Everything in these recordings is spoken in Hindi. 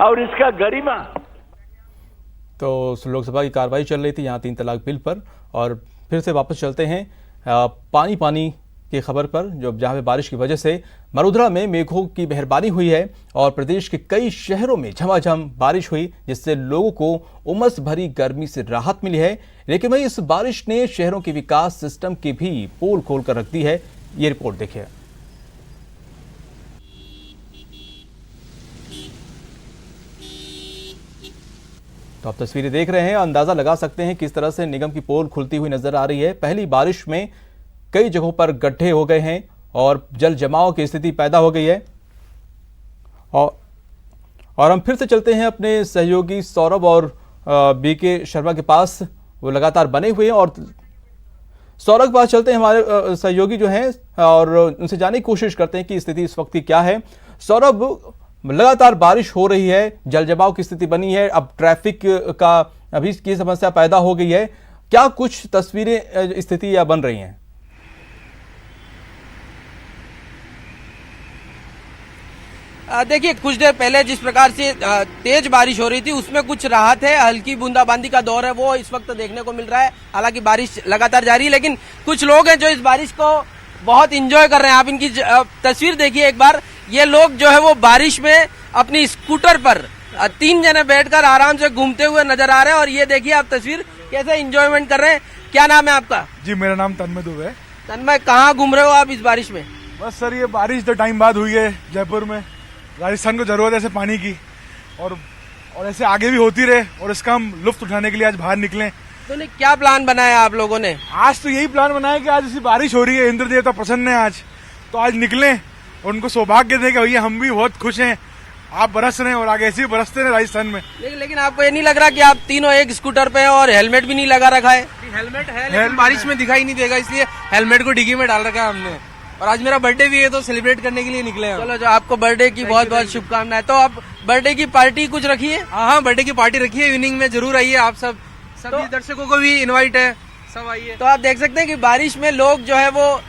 और इसका गरिमा। तो लोकसभा की कार्रवाई चल रही थी यहाँ 3 तलाक बिल पर, और फिर से वापस चलते हैं पानी की खबर पर, जो जहाँ पे बारिश की वजह से मरुधरा में मेघों की मेहरबानी हुई है और प्रदेश के कई शहरों में झमाझम बारिश हुई, जिससे लोगों को उमस भरी गर्मी से राहत मिली है। लेकिन वहीं इस बारिश ने शहरों के विकास सिस्टम की भी पोल खोल कर रख दी है। ये रिपोर्ट देखिए। तो आप तस्वीरें देख रहे हैं, अंदाजा लगा सकते हैं किस तरह से निगम की पोल खुलती हुई नजर आ रही है। पहली बारिश में कई जगहों पर गड्ढे हो गए हैं और जल जमाव की स्थिति पैदा हो गई है। और हम फिर से चलते हैं अपने सहयोगी सौरभ और बीके शर्मा के पास, वो लगातार बने हुए हैं। और सौरभ के पास चलते हैं, हमारे सहयोगी जो हैं, और उनसे जानने की कोशिश करते हैं कि स्थिति इस वक्त की क्या है। सौरभ, लगातार बारिश हो रही है, जल जमाव की स्थिति बनी है, अब ट्रैफिक का अभी की समस्या पैदा हो गई है, क्या कुछ तस्वीरें स्थिति या बन रही हैं? देखिए, कुछ देर पहले जिस प्रकार से तेज बारिश हो रही थी उसमें कुछ राहत है, हल्की बूंदाबांदी का दौर है वो इस वक्त देखने को मिल रहा है। हालांकि बारिश लगातार जारी है, लेकिन कुछ लोग हैं जो इस बारिश को बहुत इंजॉय कर रहे हैं। आप इनकी तस्वीर देखिए एक बार। ये लोग जो है वो बारिश में अपनी स्कूटर पर 3 जने बैठकर आराम से घूमते हुए नजर आ रहे हैं। और ये देखिए आप तस्वीर कैसे इंजॉयमेंट कर रहे हैं। क्या नाम है आपका? जी, मेरा नाम तन्मय दुबे है। तन्मय, कहाँ घूम रहे हो आप इस बारिश में? बस सर, ये बारिश तो टाइम बाद हुई है जयपुर में। राजस्थान को जरूरत है ऐसे पानी की, और ऐसे आगे भी होती रहे, और इसका हम लुत्फ उठाने के लिए आज बाहर निकले। तो क्या प्लान बनाया आप लोगों ने? आज तो यही प्लान बनाया कि आज ऐसी बारिश हो रही है, इंद्र देवता प्रसन्न है आज, तो आज निकले और उनको सौभाग्य दे कि भैया हम भी बहुत खुश हैं, आप बरस रहे हैं और आगे ऐसे ही बरसते रहे राजस्थान में। लेकिन आपको ये नहीं लग रहा कि आप तीनों एक स्कूटर पे हैं और हेलमेट भी नहीं लगा रखा है? हेलमेट है, लेकिन बारिश में दिखाई नहीं देगा, इसलिए हेलमेट को डिग्गी में डाल रखा है हमने। और आज मेरा बर्थडे भी है, तो सेलिब्रेट करने के लिए निकले हैं। चलो, जो आपको बर्थडे की बहुत बहुत शुभकामनाएं। तो आप बर्थडे की पार्टी कुछ रखी है? हाँ, बर्थडे की पार्टी रखी है, इवनिंग में जरूर आइए आप सब। सभी दर्शकों को भी इनवाइट है, सब आइए। तो आप देख सकते हैं कि बारिश में लोग जो है वो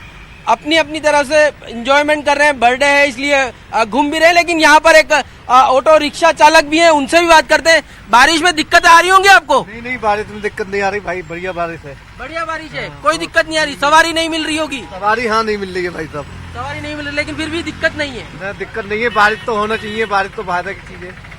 अपनी अपनी तरह से एंजॉयमेंट कर रहे हैं। बर्थडे है इसलिए घूम भी रहे हैं। लेकिन यहाँ पर एक ऑटो रिक्शा चालक भी है, उनसे भी बात करते हैं। बारिश में दिक्कत आ रही होंगी आपको? नहीं, बारिश में दिक्कत नहीं आ रही भाई, बढ़िया बारिश है। बढ़िया बारिश है, कोई दिक्कत नहीं आ रही। सवारी नहीं मिल रही होगी? सवारी हाँ नहीं मिल रही है भाई साहब, सवारी नहीं मिल रही, लेकिन फिर भी दिक्कत नहीं है। दिक्कत नहीं है, बारिश तो होना चाहिए, बारिश तो फायदा की चीज है।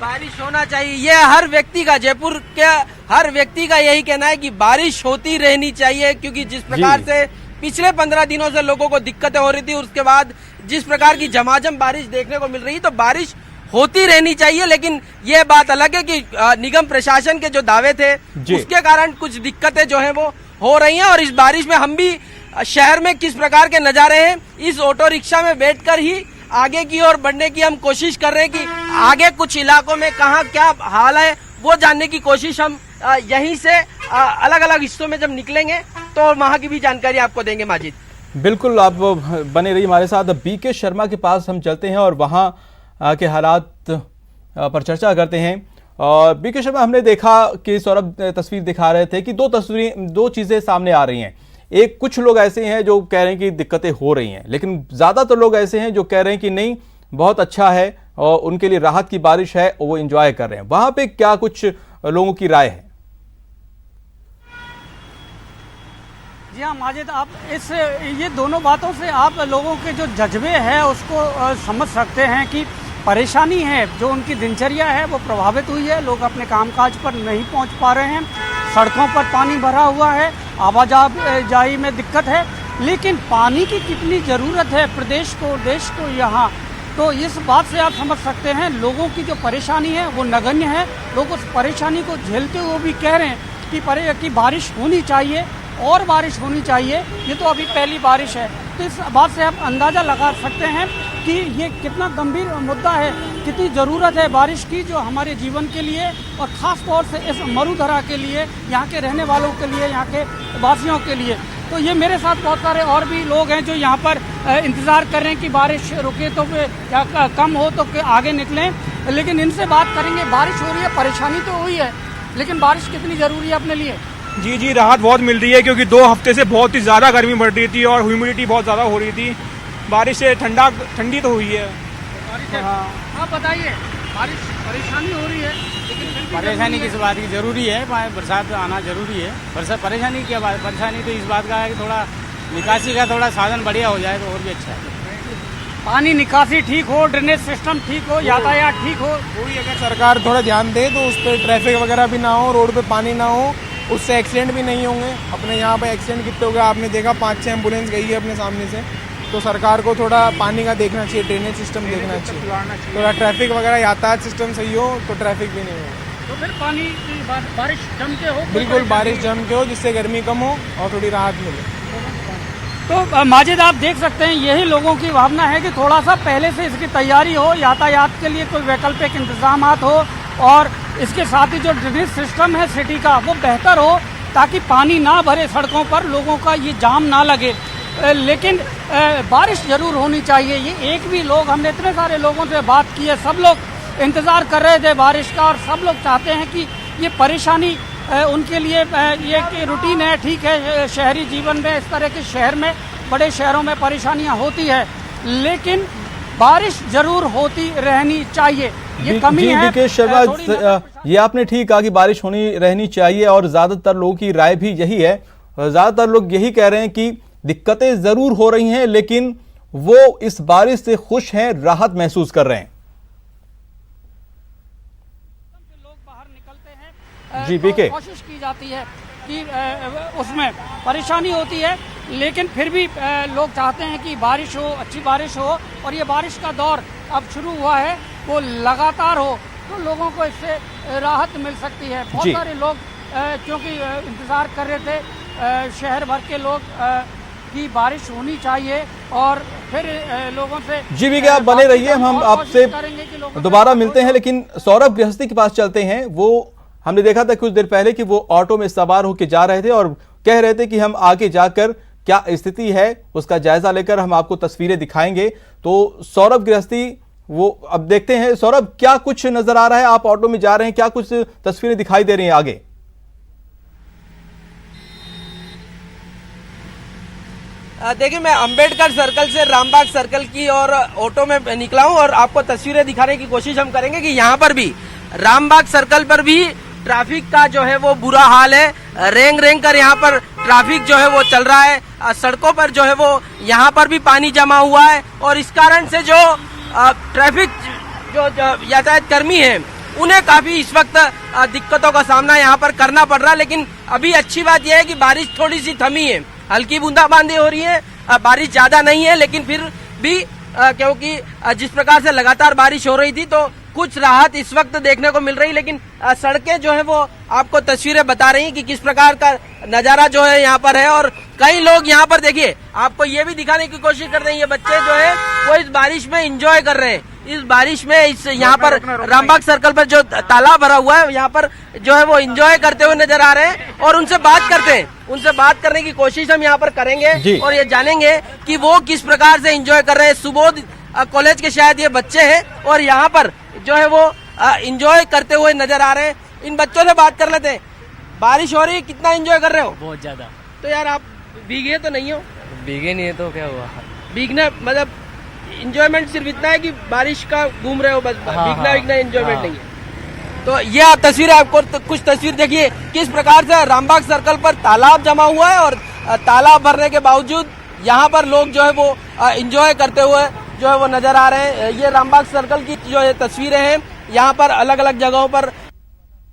बारिश होना चाहिए, ये हर व्यक्ति का, जयपुर के हर व्यक्ति का यही कहना है कि बारिश होती रहनी चाहिए। क्योंकि जिस प्रकार से पिछले 15 दिनों से लोगों को दिक्कतें हो रही थी, उसके बाद जिस प्रकार की झमाझम बारिश देखने को मिल रही, तो बारिश होती रहनी चाहिए। लेकिन ये बात अलग है कि निगम प्रशासन के जो दावे थे उसके कारण कुछ दिक्कतें जो है वो हो रही हैं। और इस बारिश में हम भी शहर में किस प्रकार के नजारे हैं, इस ऑटो रिक्शा में बैठकर ही आगे की ओर बढ़ने की हम कोशिश कर रहे हैं कि आगे कुछ इलाकों में कहाँ क्या हाल है वो जानने की कोशिश हम यहीं से अलग अलग हिस्सों में जब निकलेंगे तो वहां की भी जानकारी आपको देंगे। माजिद, बिल्कुल, आप बने रहिए हमारे साथ। बीके शर्मा के पास हम चलते हैं और वहाँ के हालात पर चर्चा करते हैं। और बीके शर्मा, हमने देखा कि सौरभ तस्वीर दिखा रहे थे कि दो चीजें सामने आ रही हैं। एक, कुछ लोग ऐसे हैं जो कह रहे हैं कि दिक्कतें हो रही हैं, लेकिन ज्यादातर लोग ऐसे हैं जो कह रहे हैं कि नहीं, बहुत अच्छा है और उनके लिए राहत की बारिश है और वो एंजॉय कर रहे हैं। वहां पे क्या कुछ लोगों की राय है? जी हाँ माजिद, आप ये दोनों बातों से आप लोगों के जो जज्बे हैं उसको समझ सकते हैं कि परेशानी है, जो उनकी दिनचर्या है वो प्रभावित हुई है। लोग अपने कामकाज पर नहीं पहुंच पा रहे हैं, सड़कों पर पानी भरा हुआ है, आवाजाही में दिक्कत है। लेकिन पानी की कितनी ज़रूरत है प्रदेश को, देश को यहाँ, तो इस बात से आप समझ सकते हैं लोगों की जो परेशानी है वो नगण्य है। लोग उस परेशानी को झेलते हुए भी कह रहे हैं कि बारिश होनी चाहिए और बारिश होनी चाहिए। ये तो अभी पहली बारिश है, तो इस बात से आप अंदाज़ा लगा सकते हैं कि ये कितना गंभीर मुद्दा है, कितनी ज़रूरत है बारिश की, जो हमारे जीवन के लिए और ख़ास तौर से इस मरुधरा के लिए, यहाँ के रहने वालों के लिए, यहाँ के वासियों के लिए। तो ये मेरे साथ बहुत सारे और भी लोग हैं जो यहाँ पर इंतज़ार कर रहे हैं कि बारिश रुके तो या कम हो तो आगे निकलें। लेकिन इनसे बात करेंगे, बारिश हो रही है, परेशानी तो हुई है, लेकिन बारिश कितनी ज़रूरी है अपने लिए? जी, राहत बहुत मिल रही है, क्योंकि 2 हफ्ते से बहुत ही ज़्यादा गर्मी बढ़ रही थी और ह्यूमिडिटी बहुत ज़्यादा हो रही थी। बारिश से ठंडी तो हुई है। हाँ, आप बताइए। बारिश परेशानी हो रही है, लेकिन फिर भी परेशानी किस बात की जरूरी है, बरसात आना जरूरी है। बरसात परेशानी क्या बात, परेशानी तो इस बात का है कि थोड़ा निकासी का थोड़ा साधन बढ़िया हो जाए तो और भी अच्छा है। पानी निकासी ठीक हो, ड्रेनेज सिस्टम ठीक हो, यातायात ठीक हो। कोई अगर सरकार थोड़ा ध्यान दे तो उस पर ट्रैफिक वगैरह भी ना हो, रोड पे पानी ना हो, उससे एक्सीडेंट भी नहीं होंगे। अपने यहाँ पे एक्सीडेंट कितने हो गए आपने देखा, 5-6 एम्बुलेंस गई है अपने सामने से। तो सरकार को थोड़ा पानी का देखना चाहिए, ड्रेनेज सिस्टम देखना चाहिए, थोड़ा ट्रैफिक वगैरह यातायात सिस्टम सही हो तो ट्रैफिक भी नहीं हो। तो फिर पानी की बारिश जम के हो, बिल्कुल बारिश जम के हो, जिससे गर्मी कम हो और थोड़ी राहत मिले। तो माजिद आप देख सकते हैं यही लोगों की भावना है कि थोड़ा सा पहले से इसकी तैयारी हो, यातायात के लिए कोई वैकल्पिक इंतजाम हो और इसके साथ ही जो ड्रेनेज सिस्टम है सिटी का वो बेहतर हो, ताकि पानी ना भरे सड़कों पर, लोगों का ये जाम ना लगे। लेकिन बारिश जरूर होनी चाहिए। ये एक भी लोग, हमने इतने सारे लोगों से बात की है, सब लोग इंतज़ार कर रहे थे बारिश का और सब लोग चाहते हैं कि ये परेशानी उनके लिए ये कि रूटीन है, ठीक है, शहरी जीवन में इस तरह के शहर में, बड़े शहरों में परेशानियां होती है, लेकिन बारिश जरूर होती रहनी चाहिए। ये कमी है। बीके शर्मा, ये आपने ठीक कहा कि बारिश होनी रहनी चाहिए और ज्यादातर लोगों की राय भी यही है। ज्यादातर लोग यही कह रहे हैं कि दिक्कतें जरूर हो रही हैं, लेकिन वो इस बारिश से खुश हैं, राहत महसूस कर रहे हैं। जी बीके, कोशिश की जाती है कि उसमें परेशानी होती है, लेकिन फिर भी लोग चाहते हैं कि बारिश हो, अच्छी बारिश हो, और ये बारिश का दौर अब शुरू हुआ है, वो लगातार हो तो लोगों को इससे राहत मिल सकती है। बहुत सारे लोग क्योंकि इंतजार कर रहे थे, शहर भर के लोग की बारिश होनी चाहिए और फिर लोगों से। जी बीके, आप बने रहिए, हम आपसे दोबारा मिलते हैं। लेकिन सौरभ गृहस्थी के पास चलते हैं। वो हमने देखा था कुछ देर पहले कि वो ऑटो में सवार होकर जा रहे थे और कह रहे थे कि हम आगे जाकर क्या स्थिति है उसका जायजा लेकर हम आपको तस्वीरें दिखाएंगे। तो सौरभ गृहस्थी, वो अब देखते हैं। सौरभ, क्या कुछ नजर आ रहा है? आप ऑटो में जा रहे हैं, क्या कुछ तस्वीरें दिखाई दे रही हैं आगे? देखिए, मैं अंबेडकर सर्कल से रामबाग सर्कल की और ऑटो में निकला हूं और आपको तस्वीरें दिखाने की कोशिश हम करेंगे कि यहाँ पर भी रामबाग सर्कल पर भी ट्रैफिक का जो है वो बुरा हाल है। रेंग रेंग कर यहाँ पर ट्रैफिक जो है वो चल रहा है। सड़कों पर जो है वो यहाँ पर भी पानी जमा हुआ है और इस कारण से जो ट्रैफिक जो यातायात कर्मी है उन्हें काफी इस वक्त दिक्कतों का सामना यहाँ पर करना पड़ रहा है। लेकिन अभी अच्छी बात यह है कि बारिश थोड़ी सी थमी है, हल्की बूंदाबांदी हो रही है, बारिश ज्यादा नहीं है, लेकिन फिर भी क्योंकि जिस प्रकार से लगातार बारिश हो रही थी तो कुछ राहत इस वक्त देखने को मिल रही। लेकिन सड़कें जो है वो आपको तस्वीरें बता रही हैं कि किस प्रकार का नजारा जो है यहाँ पर है। और कई लोग यहाँ पर, देखिए, आपको ये भी दिखाने की कोशिश कर रहे हैं, ये बच्चे जो है वो इस बारिश में एंजॉय कर रहे हैं। इस बारिश में इस यहाँ पर रामबाग सर्कल पर जो तालाब भरा हुआ है यहाँ पर जो है वो एंजॉय करते हुए नजर आ रहे हैं और उनसे बात करते हैं, उनसे बात करने की कोशिश हम यहाँ पर करेंगे और ये जानेंगे कि वो किस प्रकार से एंजॉय कर रहे हैं। सुबोध कॉलेज के शायद ये बच्चे हैं और यहाँ पर जो है वो एंजॉय करते हुए नजर आ रहे हैं। इन बच्चों से बात कर लेते हैं। बारिश हो रही है, कितना एंजॉय कर रहे हो? बहुत ज्यादा। तो यार आप भीगे तो नहीं हो? भीगे नहीं है तो क्या हुआ? भीगना मतलब एंजॉयमेंट सिर्फ इतना है कि बारिश का घूम रहे हो बस, भीगना भीगना एंजॉयमेंट नहीं है। तो ये आप तस्वीर, आपको तो कुछ तस्वीर देखिए किस प्रकार से रामबाग सर्कल पर तालाब जमा हुआ है और तालाब भरने के बावजूद यहाँ पर लोग जो है वो एंजॉय करते हुए जो है वो नजर आ रहे हैं। ये रामबाग सर्कल की जो ये तस्वीरें हैं, यहाँ पर अलग अलग जगहों पर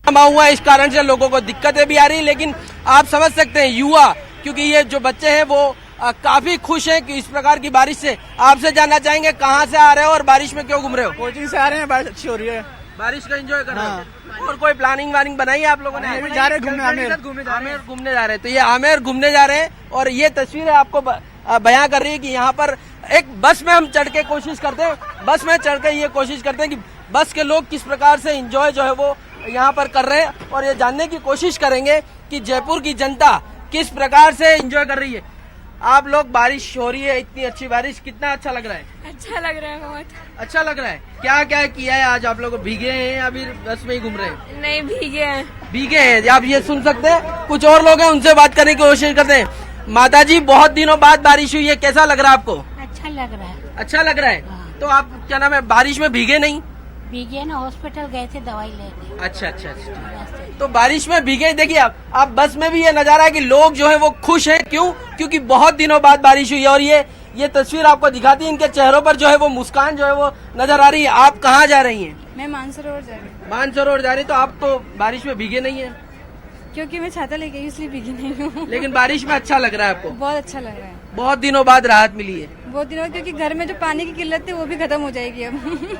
जमा हुआ है, इस कारण से लोगों को दिक्कतें भी आ रही है। लेकिन आप समझ सकते हैं युवा, क्योंकि ये जो बच्चे हैं वो काफी खुश हैं कि इस प्रकार की बारिश से। आपसे जानना चाहेंगे कहाँ से आ रहे हो और बारिश में क्यों घूम रहे हो? कोचिंग से आ रहे हैं, बारिश अच्छी हो रही है, बारिश का एंजॉय कर रहे हो। और कोई प्लानिंग वानिंग बनाई है आप लोगों ने? जा रहे घूमने, आमेर घूमने जा रहे हैं। तो ये आमेर घूमने जा रहे हैं और ये तस्वीरें आपको बयां कर रही है कि यहाँ पर एक बस में हम चढ़ के कोशिश करते हैं, बस में चढ़ के ये कोशिश करते हैं कि बस के लोग किस प्रकार से एंजॉय जो है वो यहाँ पर कर रहे हैं और ये जानने की कोशिश करेंगे कि जयपुर की जनता किस प्रकार से एंजॉय कर रही है। आप लोग, बारिश हो रही है, इतनी अच्छी बारिश, कितना अच्छा लग रहा है? अच्छा लग रहा है, बहुत अच्छा लग रहा है। क्या क्या किया है आज आप लोग? भीगे हैं या अभी बस में ही घूम रहे हैं? नहीं, भीगे हैं। भीगे हैं। आप ये सुन सकते हैं, कुछ और लोग हैं, उनसे बात करने की कोशिश करते हैं। माताजी, बहुत दिनों बाद बारिश हुई है, कैसा लग रहा है आपको? अच्छा लग रहा है। अच्छा लग रहा है। तो आप क्या नाम है, बारिश में भीगे नहीं? भीगे ना, हॉस्पिटल गए थे दवाई लेने। अच्छा अच्छा अच्छा। तो बारिश में भीगे, देखिए आप बस में भी ये नजारा है कि लोग जो है वो खुश हैं। क्यों? क्योंकि बहुत दिनों बाद बारिश हुई है और ये तस्वीर आपको दिखाती है, इनके चेहरों पर जो है वो मुस्कान जो है वो नजर आ रही है। आप कहाँ जा रही हैं? मैं मानसरोवर जा रही हूँ। मानसरोवर जा रही, तो आप तो बारिश में भीगे नहीं है? क्योंकि मैं छाता लेके आई इसलिए भीगी नहीं हूँ। लेकिन बारिश में अच्छा लग रहा है आपको? बहुत अच्छा लग रहा है। बहुत दिनों बाद राहत मिली है। बहुत दिनों, क्योंकि घर में जो पानी की किल्लत थी वो भी खत्म हो जाएगी अब।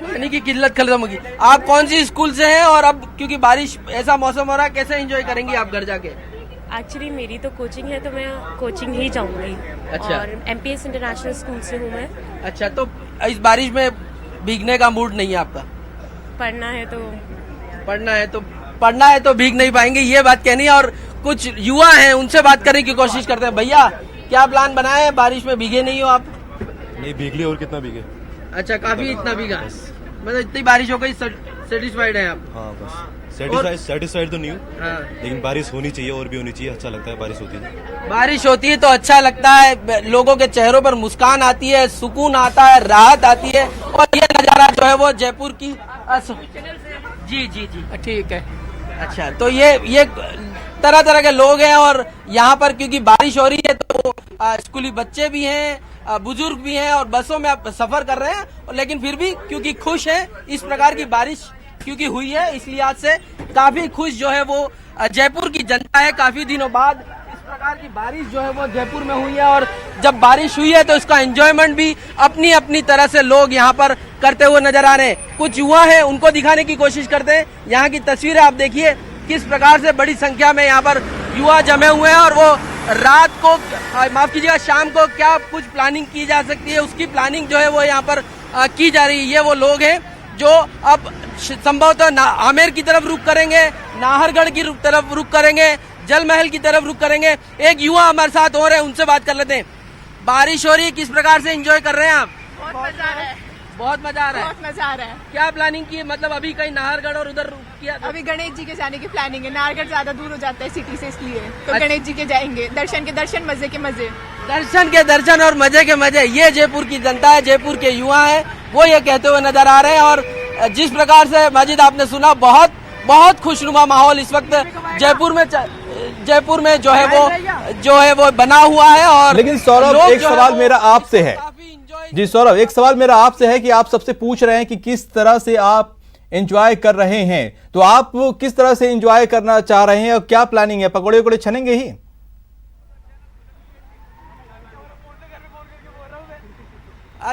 पानी की किल्लत खत्म होगी। आप कौन सी स्कूल से हैं और अब क्योंकि बारिश ऐसा मौसम हो रहा है, कैसे एंजॉय करेंगी आप घर जाके? एक्चुअली मेरी तो कोचिंग है, तो मैं कोचिंग ही जाऊंगी। अच्छा। और MPS इंटरनेशनल स्कूल से हूँ मैं। अच्छा, तो इस बारिश में भीगने का मूड नहीं है आपका? पढ़ना है तो भीग नहीं पाएंगे, ये बात कहनी है। और कुछ युवा हैं, उनसे बात करने की कोशिश करते हैं। भैया, क्या प्लान बनाए हैं? बारिश में भीगे नहीं हो आप? नहीं भीग ली, और कितना भीगे। अच्छा, काफी इतना भीगा, मतलब इतनी बारिश हो गई, सेटिस्फाइड है आप? हाँ बस सेटिस्फाइड तो नहीं हूँ। हाँ। लेकिन बारिश होनी चाहिए, और भी होनी चाहिए। अच्छा लगता है बारिश होती है। बारिश होती है तो अच्छा लगता है, लोगों के चेहरों पर मुस्कान आती है, सुकून आता है, राहत आती है। और ये नजारा जो है वो जयपुर की जी जी जी ठीक है। अच्छा, तो ये तरह तरह के लोग हैं और यहाँ पर क्योंकि बारिश हो रही है तो स्कूली बच्चे भी हैं, बुजुर्ग भी हैं और बसों में आप सफर कर रहे हैं। लेकिन फिर भी क्योंकि खुश हैं, इस प्रकार की बारिश क्योंकि हुई है, इसलिए आज से काफी खुश जो है वो जयपुर की जनता है। काफी दिनों बाद इस प्रकार की बारिश जो है वो जयपुर में हुई है और जब बारिश हुई है तो इसका एंजॉयमेंट भी अपनी अपनी तरह से लोग यहाँ पर करते हुए नजर आ रहे हैं। कुछ युवा हैं, उनको दिखाने की कोशिश करते हैं। यहाँ की तस्वीरें आप देखिए, किस प्रकार से बड़ी संख्या में यहाँ पर युवा जमे हुए हैं और वो रात को, माफ कीजिएगा, शाम को क्या कुछ प्लानिंग की जा सकती है, उसकी प्लानिंग जो है वो यहाँ पर की जा रही है। ये वो लोग हैं जो अब संभवतः आमेर की तरफ रुख करेंगे, नाहरगढ़ की तरफ रुख करेंगे, जल महल की तरफ रुख करेंगे। एक युवा हमारे साथ हो रहे हैं, उनसे बात कर लेते हैं। बारिश हो रही है, किस प्रकार से एंजॉय कर रहे हैं आप? बहुत मजा आ रहा है। बहुत मजा आ रहा है। बहुत मजा आ रहा है। क्या प्लानिंग की है? मतलब अभी कहीं नाहरगढ़ और उधर किया? अभी गणेश जी के जाने की प्लानिंग है। नाहरगढ़ ज्यादा दूर हो जाता है सिटी से, इसलिए तो गणेश जी के जाएंगे। दर्शन के दर्शन, मजे के मजे। दर्शन के दर्शन और मजे के मजे। ये जयपुर की जनता है, जयपुर के युवा है, वो ये कहते हुए नजर आ रहे हैं। और जिस प्रकार से माजिद आपने सुना, बहुत खुशनुमा माहौल इस वक्त जयपुर में जो है वो बना हुआ है। और लेकिन सौरभ, एक सवाल मेरा आपसे है जी, सौरभ, एक सवाल मेरा आपसे है कि आप सबसे पूछ रहे हैं कि किस तरह से आप एंजॉय कर रहे हैं, तो आप किस तरह से एंजॉय करना चाह रहे हैं और क्या प्लानिंग है? पकौड़े वकौड़े छनेंगे ही?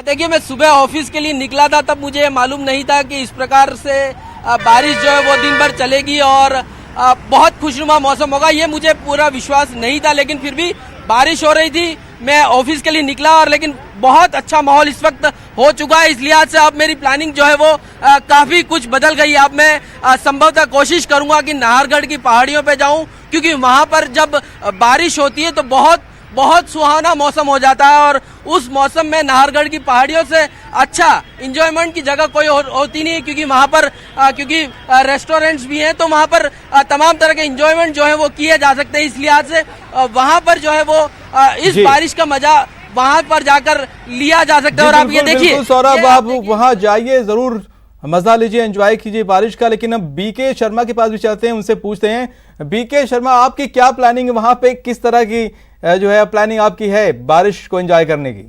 देखिए, मैं सुबह ऑफिस के लिए निकला था, तब मुझे मालूम नहीं था कि इस प्रकार से बारिश जो है वो दिन भर चलेगी और बहुत खुशनुमा मौसम होगा, ये मुझे पूरा विश्वास नहीं था। लेकिन फिर भी बारिश हो रही थी, मैं ऑफिस के लिए निकला और लेकिन बहुत अच्छा माहौल इस वक्त हो चुका है। इस लिहाज से अब मेरी प्लानिंग जो है वो काफी कुछ बदल गई है। अब मैं संभवतः कोशिश करूंगा कि नाहरगढ़ की पहाड़ियों पे जाऊं, क्योंकि वहां पर जब बारिश होती है तो बहुत सुहाना मौसम हो जाता है और उस मौसम में नाहरगढ़ की पहाड़ियों से अच्छा एंजॉयमेंट की जगह कोई होती नहीं है, क्योंकि वहां पर क्योंकि रेस्टोरेंट्स भी हैं, तो वहां पर तमाम तरह के एंजॉयमेंट जो है वो किए जा सकते हैं। इस लिहाज से वहां पर जो है वो इस बारिश का मजा वहां पर जाकर लिया जा सकता है। और आप ये देखिए सौरभ, आप वहां जाइए, जरूर मजा लीजिए, एंजॉय कीजिए बारिश का। लेकिन अब बीके शर्मा के पास भी चलते हैं, उनसे पूछते हैं। बीके शर्मा, आपकी क्या प्लानिंग है वहां पे? किस तरह की जो है प्लानिंग आपकी है बारिश को एंजॉय करने की?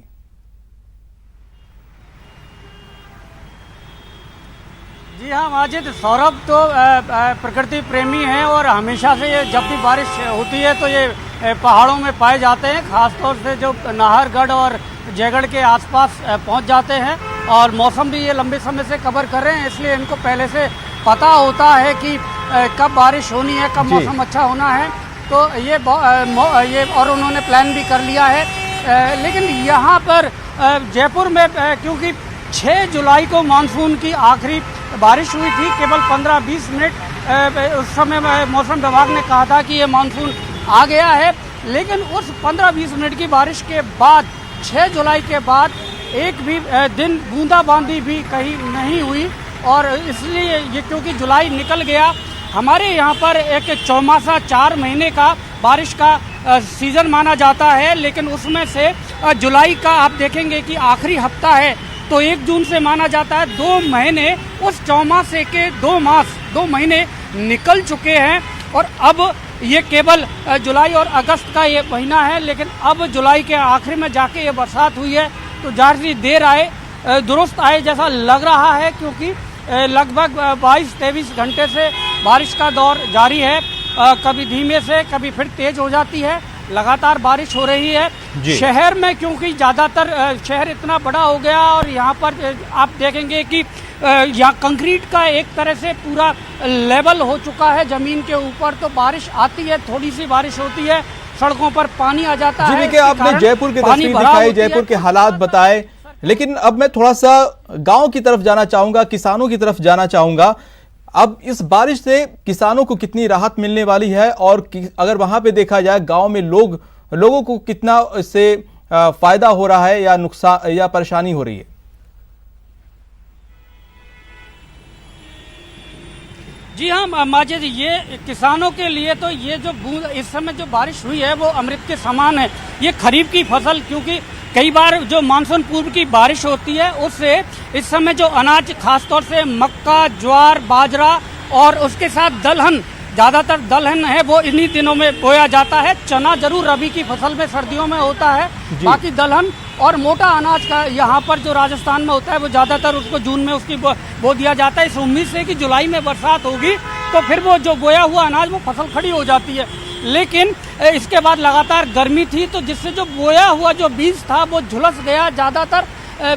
जी हाँ माजिद, सौरभ तो प्रकृति प्रेमी हैं और हमेशा से ये जब भी बारिश होती है तो ये पहाड़ों में पाए जाते हैं, खासतौर से जो नाहरगढ़ और जयगढ़ के आसपास पहुंच जाते हैं। और मौसम भी ये लंबे समय से कवर कर रहे हैं, इसलिए इनको पहले से पता होता है कि कब बारिश होनी है, कब मौसम अच्छा होना है। तो ये और उन्होंने प्लान भी कर लिया है। लेकिन यहाँ पर जयपुर में क्योंकि 6 जुलाई को मानसून की आखिरी बारिश हुई थी, केवल 15-20 मिनट उस समय मौसम विभाग ने कहा था कि ये मानसून आ गया है। लेकिन उस 15-20 मिनट की बारिश के बाद 6 जुलाई के बाद एक भी दिन बूंदाबांदी भी कहीं नहीं हुई। और इसलिए ये क्योंकि जुलाई निकल गया, हमारे यहाँ पर एक चौमासा 4 महीने का बारिश का सीजन माना जाता है, लेकिन उसमें से जुलाई का आप देखेंगे कि आखिरी हफ्ता है तो 1 जून से माना जाता है 2 महीने उस चौमासे के 2 महीने निकल चुके हैं और अब ये केवल जुलाई और अगस्त का ये महीना है, लेकिन अब जुलाई के आखिर में जाके ये बरसात हुई है तो ज़्यादा देर आए दुरुस्त आए जैसा लग रहा है, क्योंकि लगभग 22-23 घंटे से बारिश का दौर जारी है। कभी धीमे से कभी फिर तेज हो जाती है, लगातार बारिश हो रही है शहर में, क्योंकि ज़्यादातर शहर इतना बड़ा हो गया और यहाँ पर आप देखेंगे कि यहाँ कंक्रीट का एक तरह से पूरा लेवल हो चुका है ज़मीन के ऊपर, तो बारिश आती है, थोड़ी सी बारिश होती है, सड़कों पर पानी आ जाता है। जी, आपने जयपुर की तस्वीर दिखाई, जयपुर के हालात बताए, लेकिन अब मैं थोड़ा सा गांव की तरफ जाना चाहूंगा, किसानों की तरफ जाना चाहूंगा। अब इस बारिश से किसानों को कितनी राहत मिलने वाली है और अगर वहां पे देखा जाए गांव में लोगों को कितना इससे फायदा हो रहा है या नुकसान या परेशानी हो रही है? जी हाँ माजिद, ये किसानों के लिए तो ये जो बूंद इस समय जो बारिश हुई है वो अमृत के समान है। ये खरीफ की फसल, क्योंकि कई बार जो मानसून पूर्व की बारिश होती है उससे इस समय जो अनाज खासतौर से मक्का, ज्वार, बाजरा और उसके साथ दलहन, ज़्यादातर दलहन है वो इन्हीं दिनों में बोया जाता है। चना जरूर रबी की फसल में सर्दियों में होता है, बाकी दलहन और मोटा अनाज का यहाँ पर जो राजस्थान में होता है वो ज़्यादातर उसको जून में उसकी बो दिया जाता है, इस उम्मीद से कि जुलाई में बरसात होगी तो फिर वो जो बोया हुआ अनाज वो फसल खड़ी हो जाती है। लेकिन इसके बाद लगातार गर्मी थी तो जिससे जो बोया हुआ जो बीज था वो झुलस गया, ज़्यादातर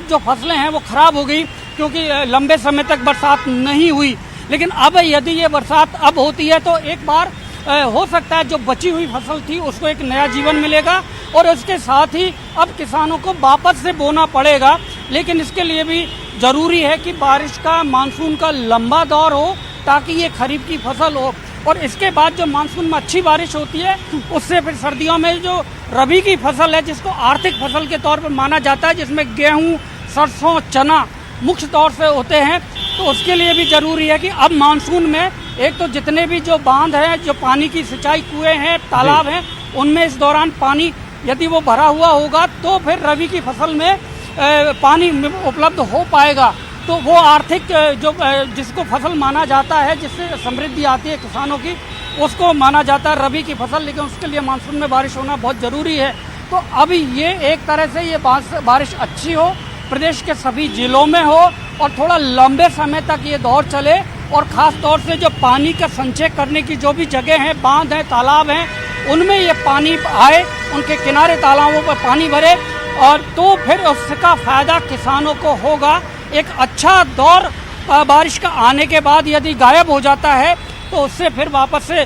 जो फसलें हैं वो खराब हो गई क्योंकि लंबे समय तक बरसात नहीं हुई। लेकिन अब यदि ये बरसात अब होती है तो एक बार हो सकता है जो बची हुई फसल थी उसको एक नया जीवन मिलेगा और उसके साथ ही अब किसानों को वापस से बोना पड़ेगा। लेकिन इसके लिए भी ज़रूरी है कि बारिश का, मानसून का लंबा दौर हो ताकि ये खरीफ की फसल हो और इसके बाद जो मानसून में अच्छी बारिश होती है उससे फिर सर्दियों में जो रबी की फसल है जिसको आर्थिक फसल के तौर पर माना जाता है, जिसमें गेहूँ, सरसों, चना मुख्य तौर से होते हैं, तो उसके लिए भी ज़रूरी है कि अब मानसून में एक तो जितने भी जो बांध हैं, जो पानी की सिंचाई कुएं हैं, तालाब हैं, उनमें इस दौरान पानी यदि वो भरा हुआ होगा तो फिर रबी की फसल में पानी उपलब्ध हो पाएगा। तो वो आर्थिक जो जिसको फसल माना जाता है, जिससे समृद्धि आती है किसानों की, उसको माना जाता है रबी की फसल। लेकिन उसके लिए मानसून में बारिश होना बहुत ज़रूरी है। तो अभी ये एक तरह से ये बारिश अच्छी हो, प्रदेश के सभी जिलों में हो और थोड़ा लंबे समय तक ये दौर चले और ख़ास तौर से जो पानी का संचय करने की जो भी जगह हैं, बांध हैं, तालाब हैं, उनमें ये पानी आए, उनके किनारे तालाबों पर पानी भरे और तो फिर उसका फ़ायदा किसानों को होगा। एक अच्छा दौर बारिश का आने के बाद यदि गायब हो जाता है तो उससे फिर वापस से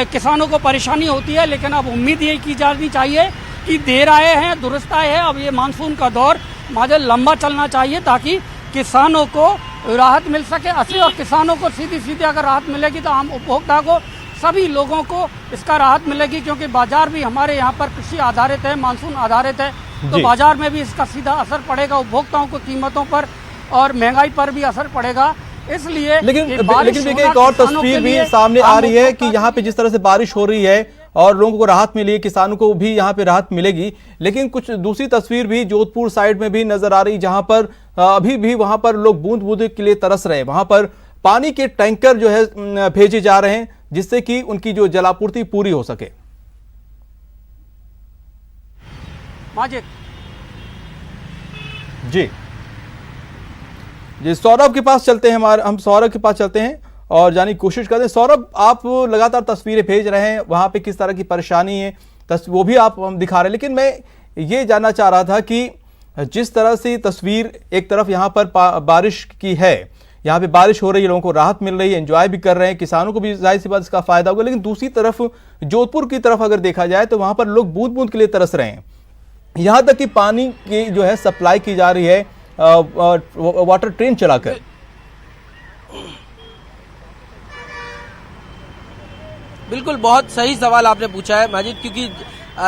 किसानों को परेशानी होती है। लेकिन अब उम्मीद यही की जानी चाहिए कि देर आए हैं, दुरुस्त आए हैं, अब ये मानसून का दौर माजल लंबा चलना चाहिए ताकि किसानों को राहत मिल सके। असली और किसानों को सीधी अगर राहत मिलेगी तो आम उपभोक्ता को, सभी लोगों को इसका राहत मिलेगी, क्योंकि बाजार भी हमारे यहाँ पर कृषि आधारित है, मानसून आधारित है, तो बाजार में भी इसका सीधा असर पड़ेगा, उपभोक्ताओं को कीमतों पर और महंगाई पर भी असर पड़ेगा। इसलिए लेकिन एक और तस्वीर भी सामने आ रही है कि यहाँ पे जिस तरह से बारिश हो रही है और लोगों को राहत मिली है, किसानों को भी यहाँ पे राहत मिलेगी, लेकिन कुछ दूसरी तस्वीर भी जोधपुर साइड में भी नजर आ रही, जहां पर अभी भी वहां पर लोग बूंद बूंद के लिए तरस रहे हैं। वहां पर पानी के टैंकर जो है भेजे जा रहे हैं जिससे कि उनकी जो जलापूर्ति पूरी हो सके। माजिद जी सौरभ के पास चलते हैं, हम सौरभ के पास चलते हैं और जाने की कोशिश करते हैं। सौरभ, आप लगातार तस्वीरें भेज रहे हैं, वहां पे किस तरह की परेशानी है वो भी आप हम दिखा रहे हैं, लेकिन मैं ये जानना चाह रहा था कि जिस तरह से तस्वीर एक तरफ यहाँ पर बारिश की है, यहाँ पे बारिश हो रही है, लोगों को राहत मिल रही है, एंजॉय भी कर रहे हैं, किसानों को भी जाहिर सी बात इसका फायदा होगा, लेकिन दूसरी तरफ जोधपुर की तरफ अगर देखा जाए तो वहां पर लोग बूंद बूंद के लिए तरस रहे हैं। यहाँ तक कि पानी की जो है सप्लाई की जा रही है वाटर ट्रेन चलाकर। बिल्कुल, बहुत सही सवाल आपने पूछा है माजिद, क्योंकि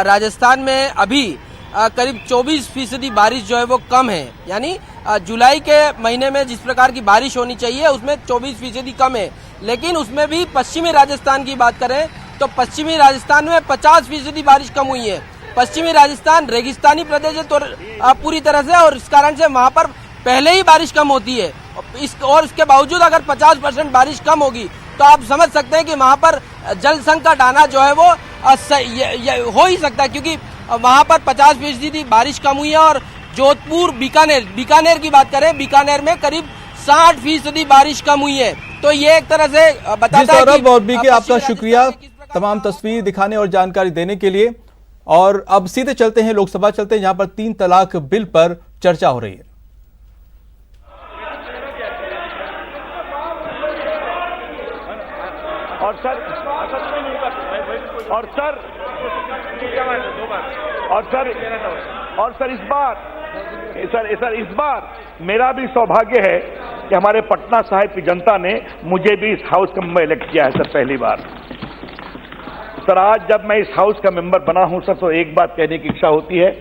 राजस्थान में अभी करीब 24% बारिश जो है वो कम है। यानी जुलाई के महीने में जिस प्रकार की बारिश होनी चाहिए उसमें 24% कम है। लेकिन उसमें भी पश्चिमी राजस्थान की बात करें तो पश्चिमी राजस्थान में 50% बारिश कम हुई है। पश्चिमी राजस्थान रेगिस्तानी प्रदेश है तो पूरी तरह से, और इस कारण से वहाँ पर पहले ही बारिश कम होती है। और इसके बावजूद अगर 50% बारिश कम होगी तो आप समझ सकते हैं कि वहाँ पर जल संकट आना जो है वो हो ही सकता है, क्योंकि वहाँ पर 50% बारिश कम हुई है। और जोधपुर बीकानेर की बात करें, बीकानेर में करीब 60% बारिश कम हुई है। तो ये एक तरह से बताता है कि सौरभ और बीके, आपका शुक्रिया तमाम तस्वीर दिखाने और जानकारी देने के लिए। और अब सीधे चलते हैं, लोकसभा चलते हैं, जहां पर 3 तलाक बिल पर चर्चा हो रही है। और सर इस बार मेरा भी सौभाग्य है कि हमारे पटना साहिब की जनता ने मुझे भी इस हाउस का मेंबर इलेक्ट किया है सर, पहली बार। सर आज जब मैं इस हाउस का मेंबर बना हूं सर, तो एक बात कहने की इच्छा होती है,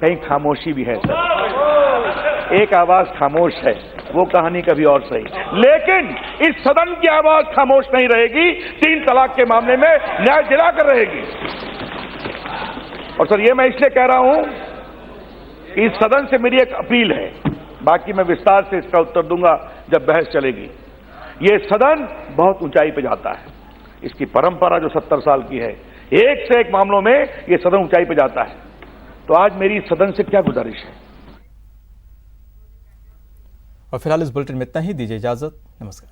कहीं खामोशी भी है सर, एक आवाज खामोश है, वो कहानी कभी और सही। लेकिन इस सदन की आवाज खामोश नहीं रहेगी, 3 तलाक के मामले में न्याय दिलाकर रहेगी। और सर ये मैं इसलिए कह रहा हूं, इस सदन से मेरी एक अपील है, बाकी मैं विस्तार से इसका उत्तर दूंगा जब बहस चलेगी। ये सदन बहुत ऊंचाई पे जाता है, इसकी परंपरा जो 70 साल की है, एक से एक मामलों में ये सदन ऊंचाई पे जाता है। तो आज मेरी सदन से क्या गुजारिश है। और फिलहाल इस बुलेटिन में इतना ही, दीजिए इजाजत, नमस्कार।